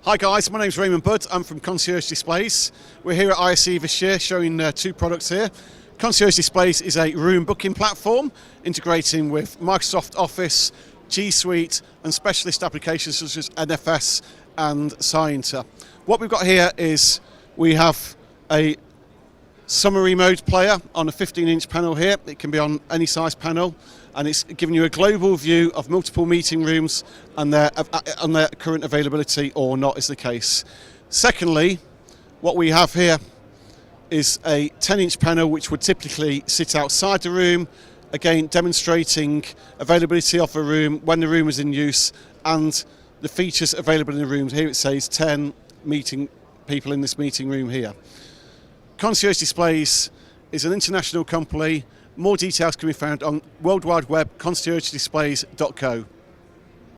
Hi guys, my name's Raymond Budd. I'm from Concierge Displays. We're here at ISE this year showing two products here. Concierge Displays is a room booking platform integrating with Microsoft Office, G Suite and specialist applications such as NFS and Scienter. What we've got here is we have a summary mode player on a 15-inch panel here. It can be on any size panel, and it's giving you a global view of multiple meeting rooms and their current availability or not is the case. Secondly, what we have here is a 10-inch panel which would typically sit outside the room, again demonstrating availability of a room when the room is in use and the features available in the rooms. Here it says 10 meeting people in this meeting room here. Concierge Displays is an international company. More details can be found on World Wide Web conciergedisplays.co.